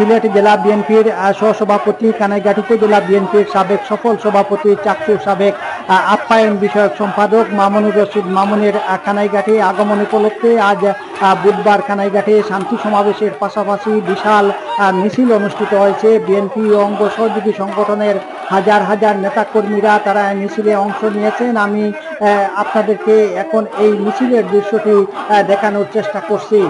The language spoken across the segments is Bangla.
সিলেট জেলা বিএনপির সহসভাপতি, কানাইঘাট উপজেলা বিএনপির সাবেক সফল সভাপতি, চাকসুর সাবেক আপ্যায়ন বিষয়ক সম্পাদক মামুনুর রশিদ মামুনের কানাইঘাটে আগমন উপলক্ষে আজ বুধবার কানাইঘাটে শান্তি সমাবেশের পাশাপাশি বিশাল মিছিল অনুষ্ঠিত হয়েছে। বিএনপি ও অঙ্গ সহযোগী সংগঠনের হাজার হাজার নেতাকর্মীরা তারা মিছিলে অংশ নিয়েছেন। আমি আপনাদেরকে এখন এই মিছিলের দৃশ্যটি দেখানোর চেষ্টা করছি।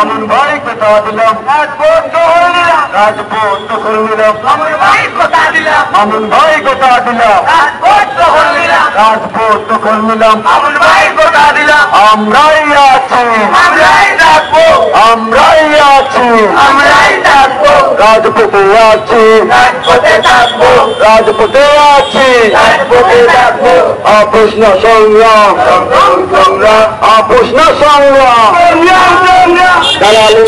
अमन भाई बता दिला राजपूत तो कर मिला अमन भाई बता दिला राजपूत तो कर मिला अमन भाई बता दिला আমরাই আছি রাজপথে আছি আপোষ না সংগ্রাম দালালি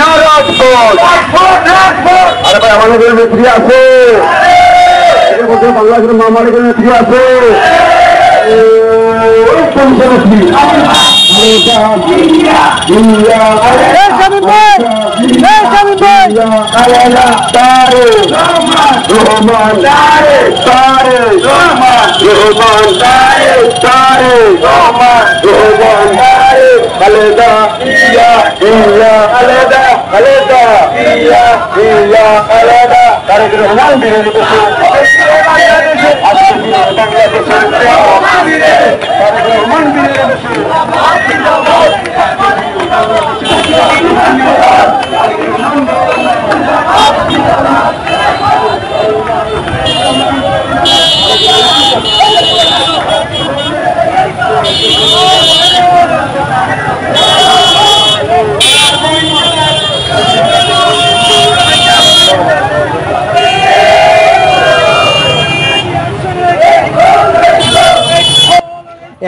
না রাজপথ আরে ভাই আমাদের নেত্রী আছে, বাংলাদেশের মামাদের নেত্রী আছে।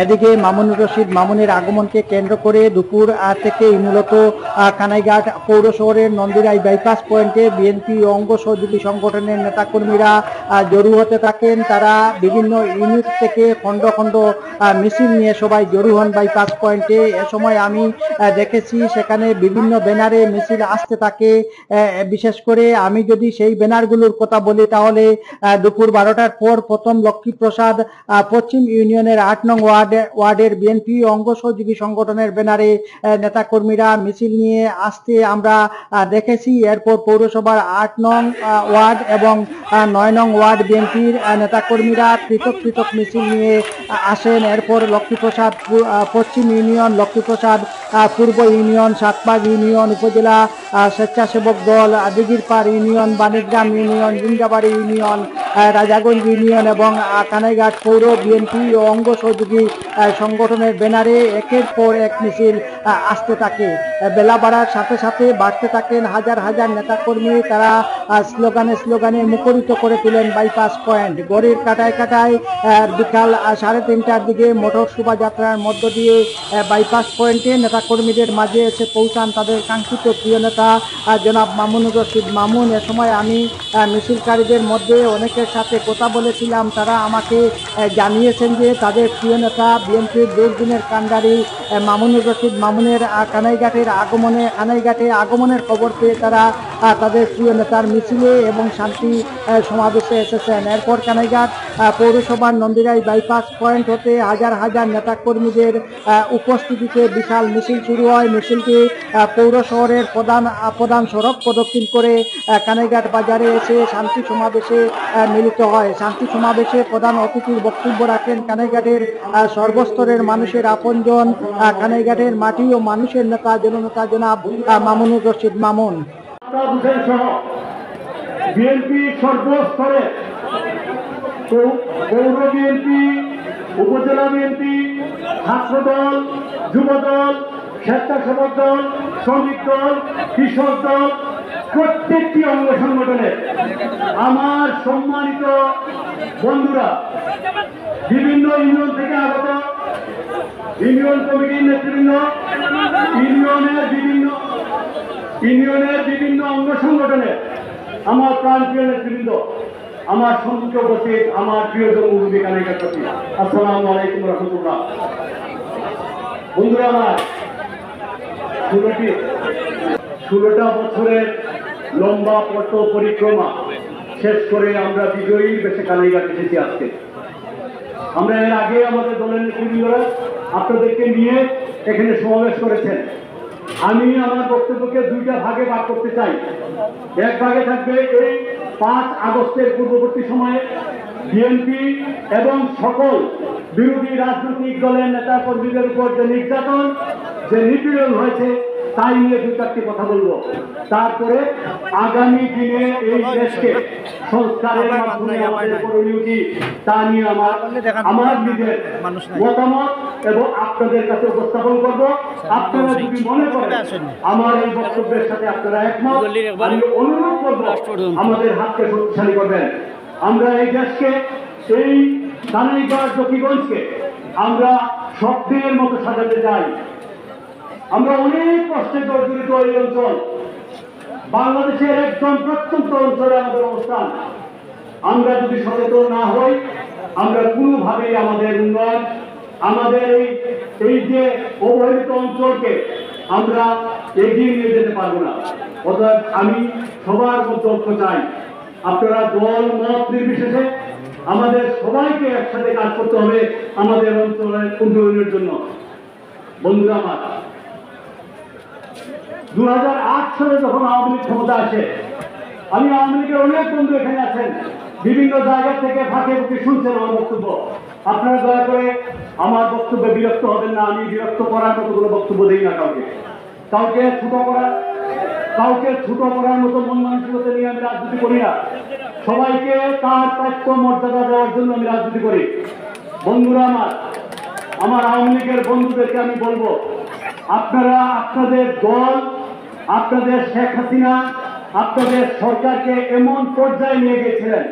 এদিকে মামুনুর রশিদ মামুনের আগমনকে কেন্দ্র করে দুপুর থেকেই মূলত কানাইঘাট পৌর শহরের নন্দিরাই বাইপাস পয়েন্টে বিএনপি ও অঙ্গ সহযোগী সংগঠনের নেতাকর্মীরা জড়ো হতে থাকেন। তারা বিভিন্ন ইউনিট থেকে খণ্ড খণ্ড মিছিল নিয়ে সবাই জড়ো হন বাইপাস পয়েন্টে। এ সময় আমি দেখেছি সেখানে বিভিন্ন ব্যানারে মিছিল আসতে থাকে। বিশেষ করে আমি যদি সেই ব্যানারগুলোর কথা বলি তাহলে দুপুর 12টার পর প্রথম লক্ষ্মীপ্রসাদ পশ্চিম ইউনিয়নের 8 নং ওয়ার্ডের বিএনপি অঙ্গ সহযোগী সংগঠনের ব্যানারে নেতাকর্মীরা মিছিল নিয়ে আসতে আমরা দেখেছি। এরপর পৌরসভার 8 নং ওয়ার্ড এবং 9 নং ওয়ার্ড বিএনপির নেতাকর্মীরা পৃথক পৃথক মিছিল নিয়ে আসেন। এরপর লক্ষ্মীপ্রসাদ পশ্চিম ইউনিয়ন, লক্ষ্মীপ্রসাদ পূর্ব ইউনিয়ন, সাতবাগ ইউনিয়ন, উপজেলা স্বেচ্ছাসেবক দল, Dighirpar union, Banigram union, Jingabari union, Rajaganj union এবং কানাইঘাট পৌর বিএনপি ও অঙ্গ সহযোগী সংগঠনের ব্যানারে একের পর এক মিছিল আসতে থাকে। বেলা বাড়ার সাথে সাথে বাড়তে থাকেন হাজার হাজার নেতাকর্মী। তারা স্লোগানে মুখরিত করে তুলেন বাইপাস পয়েন্ট। গড়ের কাটায় কাটায় বিকাল 3:30টার দিকে মোটর শোভাযাত্রার মধ্য দিয়ে বাইপাস পয়েন্টে নেতাকর্মীদের মাঝে এসে পৌঁছান তাদের কাঙ্ক্ষিত প্রিয় নেতা জনাব মামুনুর রশিদ মামুন। এ সময় আমি মিছিলকারীদের মধ্যে অনেকের সাথে কথা বলেছিলাম। তারা আমাকে জানিয়েছেন যে তাদের প্রিয় নেতা বিএনপির দীর্ঘদিনের কাণ্ডারি মামুনুর রশিদ মামুনের কানাইঘাটে আগমনের খবর পেয়ে তারা তাদের প্রিয় নেতার মিছিলে এবং শান্তি সমাবেশে এসেছেন। এরপর কানাইঘাট পৌরসভার নন্দিরাই বাইপাস পয়েন্ট হতে হাজার হাজার নেতাকর্মীদের উপস্থিতিতে বিশাল মিছিল শুরু হয়। মিছিলটি পৌর শহরের প্রধান সড়ক প্রদক্ষিণ করে কানাইঘাট বাজারে এসে শান্তি সমাবেশে মিলিত হয়। শান্তি সমাবেশে প্রধান অতিথির বক্তব্য রাখেন কানাইঘাটের সর্বস্তরের মানুষের আপনজন, কানাইঘাটের মাটি ও মানুষের নেতা জননেতা জনাব মামুনুর রশিদ মামুন। বিএনপি সর্বস্তরে পৌর বিএনপি, উপজেলা বিএনপি, ছাত্রদল, যুবদল, স্বেচ্ছাসেবক দল, শ্রমিক দল, কৃষক দল, প্রত্যেকটি অঙ্গ সংগঠনের আমার সম্মানিত বন্ধুরা, বিভিন্ন ইউনিয়ন থেকে আগত ইউনিয়ন কমিটির নেতৃবৃন্দ, ইউনিয়নের বিভিন্ন অঙ্গ সংগঠনের আমার প্রাণপ্রিয় নেতৃবৃন্দ, আমার সম্মুখে উপস্থিত আমার প্রিয়জন মুরব্বী কানাইঘাট প্রতি, আসসালামু আলাইকুম রহমতুল্লাহ। বন্ধুরা আমার, 16টা বছরের লম্বা পথ পরিক্রমা শেষ করে আমরা বিজয়ীর বেশে কানাইঘাট এসেছি আজকে। আমরা এর আগে আমাদের দলের নেতৃবৃন্দরা আপনাদেরকে নিয়ে এখানে সমাবেশ করেছেন। আমি আমার বক্তব্যকে দুইটা ভাগে ভাগ করতে চাই। এক ভাগে থাকবে এই 5 আগস্টের পূর্ববর্তী সময়ে বিএনপি এবং সকল বিরোধী রাজনৈতিক দলের নেতা কর্মীদের উপর যে নির্যাতন, যে নিপীড়ন হয়েছে তাই নিয়ে 2-4টি কথা বলবো। তারপরে আগামী দিনে এই দেশকে সংস্কারের মাধ্যমে আমাদের করণীয় কি তা নিয়ে আমার নিজের মতামত এবং আপনাদের কাছে উপস্থাপন করব। আপনারা যদি মনে করেন আমার এই বক্তব্যের সাথে আপনারা একমত, আমি অনুরোধ করব আমাদের হাতকে শক্তিশালী করবেন। আমরা এই দেশকে, এই কানাইঘাট জকিগঞ্জকে আমরা স্বপ্নের মতো সাজাতে চাই। আমরা অনেক কষ্টে জর্জরিত এই অঞ্চল, বাংলাদেশের একদম প্রত্যন্ত অঞ্চলে আমাদের অবস্থান। আমরা যদি সচেতন না হই, আমরা কোনোভাবেই আমাদের উন্নয়ন, আমাদের এই যে অবহেলিত অঞ্চলকে আমরা এগিয়ে নিয়ে যেতে পারবো না। অর্থাৎ আমি সবার মধ্যে ঐক্য চাই। আপনারা দল মত নির্বিশেষে আমাদের সবাইকে একসাথে কাজ করতে হবে আমাদের অঞ্চলের উন্নয়নের জন্য। বন্ধুরা আমার, 2008 সালে যখন আওয়ামী লীগ ক্ষমতা আসে, আমি আওয়ামী লীগের অনেক বন্ধু এখানে আছেন, বিভিন্ন জায়গা থেকে ফাঁকে ফুঁকে শুনছেন আমার বক্তব্য। আপনারা দয়া করে আমার বক্তব্যে বিরক্ত হবেন না। আমি বিরক্ত করার মতো কোনো বক্তব্য দিই না কাউকে ছোট করার মতো মন মানসিকতা নিয়ে আমি রাজনীতি করি না। সবাইকে তার প্রাপ্য মর্যাদা দেওয়ার জন্য আমি রাজনীতি করি। বন্ধুরা আমার আওয়ামী লীগের বন্ধুদেরকে আমি বলবো, আপনারা আপনাদের দল, আপনাদের শেখ হাসিনা, আপনাদের সরকারকে এমন পর্যায়ে নিয়ে গেছিলেন,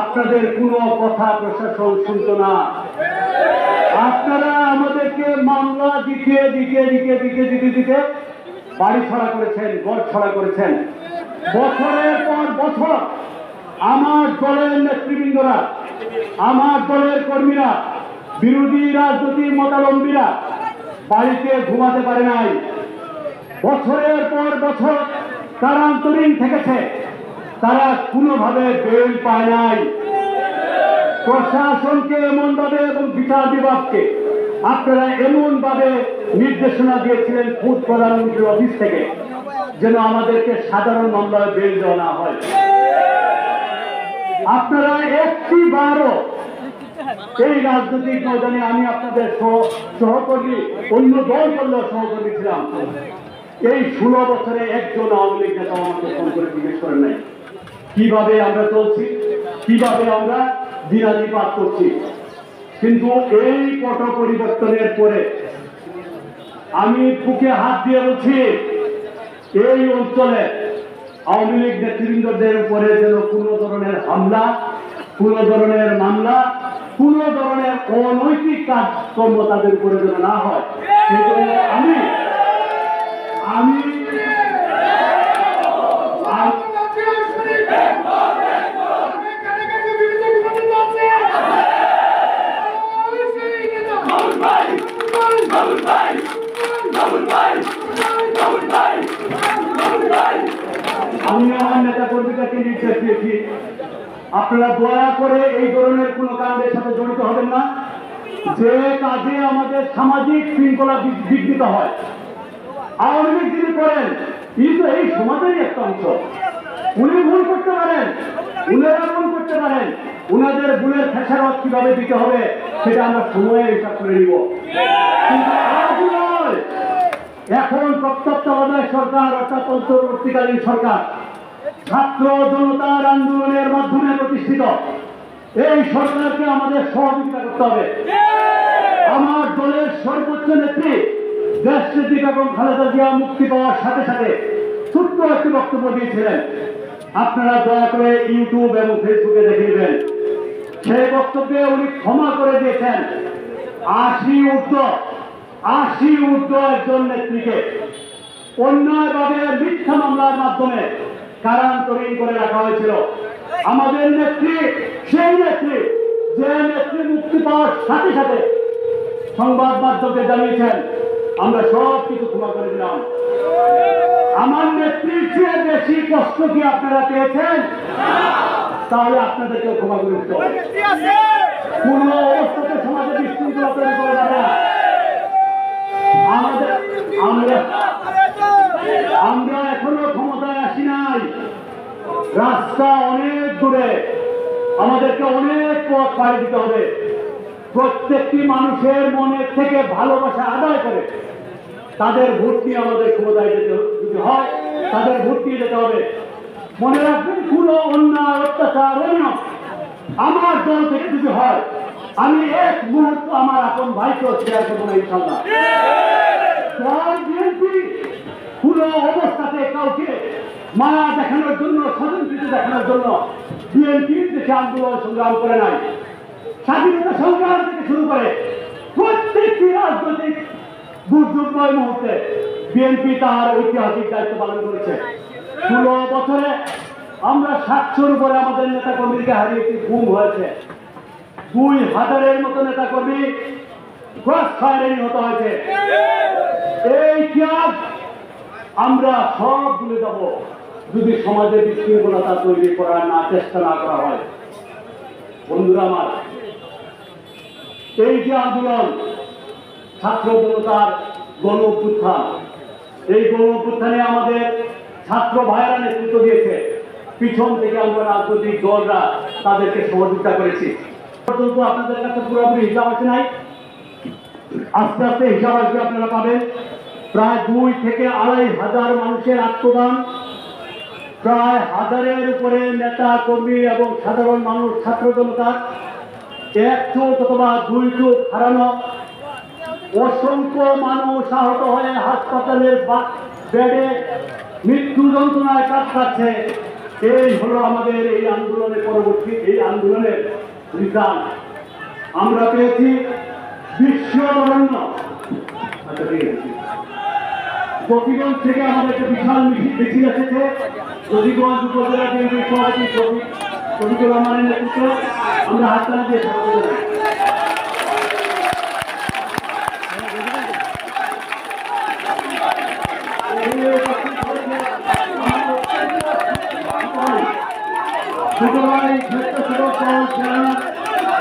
আপনাদের কোনো কথা প্রশাসন শুনত না। আপনারা আমাদেরকে মামলা দিতে বাড়ি ছাড়া করেছেন, ঘর ছাড়া করেছেন। বছরের পর বছর আমার দলের নেতৃবৃন্দরা, আমার দলের কর্মীরা, বিরোধী রাজনৈতিক মতাবলম্বীরা বাড়িতে ঘুমাতে পারে নাই। বছরের পর বছর তারা অন্তরীণ থেকেছে, তারা কোনোভাবে বেল পায় নাই। প্রশাসনকে এমনভাবে এবং বিচার বিভাগকে আপনারা এমনভাবে নির্দেশনা দিয়েছিলেন খুদ প্রধানমন্ত্রীর অফিস থেকে, যেন আমাদেরকে সাধারণ মামলায় বেল দেওয়া না হয়। আপনারা একটি বারও এই রাজনৈতিক ময়দানে, আমি আপনাদের সহকর্মী, অন্য দল করলেও সহকর্মী ছিলাম, এই 16 বছরে একজন আওয়ামী লীগ নেতা আমাকে ফোন করে জিজ্ঞেস করেন নাই কিভাবে আমরা চলছি, কিভাবে আমরা দিনাদিপাত করছি। কিন্তু এই পট পরিবর্তনের পরে আমি বুকে হাত দিয়ে বলছি, এই অঞ্চলে আওয়ামী লীগ নেতৃবৃন্দদের উপরে যেন কোনো ধরনের হামলা, কোনো ধরনের মামলা, কোনো ধরনের অনৈতিক কাজকর্ম তাদের উপরে যেন না হয়। আমি আমি আমি আমার নেতা কর্মীদেরকে নির্দেশ দিয়েছি, আপনারা দয়া করে এই ধরনের কোন কাণ্ডের সাথে জড়িত হবেন না। যে কাজে আমাদের সামাজিক শৃঙ্খলা বিঘ্নিত হয়, আওয়ামী লীগ যিনি করেন, কিন্তু এই সমাজেরই একটা অংশ। উনি ভুল করতে পারেন, উনারা ভুল করতে পারেন, উনাদের ভুলের খেসারত কিভাবে দিতে হবে সেটা আমরা সময়ে হিসাব করে নিব। কিন্তু আজ নয়, এখন তত্ত্বাবধায়ক সরকার অর্থাৎ অন্তর্বর্তীকালীন সরকার ছাত্র জনতার আন্দোলনের মাধ্যমে প্রতিষ্ঠিত এই সরকারকে আমাদের সহযোগিতা করতে হবে। আমার দলের সর্বোচ্চ নেত্রী দেশনেত্রী বেগম খালেদা জিয়া মুক্তি পাওয়ার সাথে সাথে ছোট্ট একটি বক্তব্য দিয়েছিলেন, আপনারা দয়া করে ইউটিউব এবং ফেসবুকে দেখে নেবেন। সেই বক্তব্যে উনি ক্ষমা করে দিয়েছেন 80 ঊর্ধ্ব একজন নেত্রীকে অন্যায়ভাবে মিথ্যা মামলার মাধ্যমে কারান্তরীণ করে রাখা হয়েছিল। আমাদের নেত্রী সেই নেত্রী যে নেত্রী মুক্তি পাওয়ার সাথে সাথে সংবাদ মাধ্যমকে জানিয়েছেন আমরা সব কিছু ক্ষমা করে দিলাম। আমার নেত্রীর চেয়ে বেশি কষ্ট কি আপনারা পেয়েছেন? তাহলে আপনাদেরকে ক্ষমা করে দিতে হবে। কোন অবস্থাতে সমাজে বিশৃঙ্খলা তৈরি করা যাবে না। আমরা এখনো ক্ষমতায় আসি নাই, রাস্তা অনেক দূরে, আমাদেরকে অনেক পথ পাড়ি দিতে হবে। প্রত্যেকটি মানুষের মনের থেকে ভালোবাসা আদায় করে তাদের ভোট নিয়ে আমাদের ক্ষমতায় যেতে যদি হয়, তাদের ভোট নিয়ে যেতে হবে। মনে রাখবেন, কোনো অন্যায় অত্যাচার অনিয়ম আমার দল থেকে যদি হয়, আমি এক মুহূর্ত আমার আপন ভাইকেও শেয়ার করবো না ইনশাল্লাহ। পুরো অবস্থাতে কাউকে মায়া দেখানোর জন্য, স্বজনপ্রীতি দেখানোর জন্য বিএনপির দেশে আন্দোলন সংগ্রাম করে নাই। স্বাধীনতা সংগ্রাম থেকে শুরু করে প্রত্যেকটি রাজনৈতিক দুর্যোগময় মুহূর্তে বিএনপি তার ঐতিহাসিক দায়িত্ব পালন করেছে। 16 বছরে আমরা 700-র উপরে আমাদের নেতা কর্মীকে হারিয়েছি, গুম হয়েছে। 2000-এর মতো নেতা কর্মী ক্রস ফায়ারে নিহত হয়েছে। এই ত্যাগ আমরা সব ভুলে যাব যদি সমাজে বিশৃঙ্খলতা তৈরি করার চেষ্টা না করা হয়। বন্ধুরা আমার, এই যে আন্দোলন, ছাত্র জনতার গণ অভ্যুত্থান, এই গণ অভ্যুত্থানে আমাদের ছাত্র ভাইয়েরা নেতৃত্ব দিয়েছে। পিছন থেকে আমরা রাজনৈতিক দলরা তাদেরকে সহযোগিতা করেছি। পর্যন্ত আপনাদের কাছে পুরোপুরি হিসাব আছে নাই, আস্তে আস্তে হিসাব আসবে, আপনারা পাবেন। প্রায় 2 থেকে 2,500 মানুষের আত্মদান, প্রায় 1000-এর উপরে নেতা কর্মী এবং সাধারণ মানুষ, ছাত্র জনতার 1 চোখ অথবা 2 চোখ হারানো, অসংখ্য মানুষ আহত হয়ে হাসপাতালের বেডে মৃত্যু যন্ত্রণায় কাটছে। এই হলো আমাদের এই আন্দোলনের পরবর্তী, এই আন্দোলনের রিজাল্ট। আমরা পেয়েছি বিশ্ববরণ্য। জকিগঞ্জ থেকে আমাদের একটা বিশাল মিছিল এসেছে। জকিগঞ্জ উপজেলা বিএনপির সভাপতি শফিকুর রহমানের নেতৃত্বে আমরা হাততালি দিয়ে স্বাগত জানাই।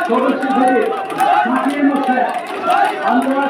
সদস্য থেকে ফাঁকির মধ্যে আমরা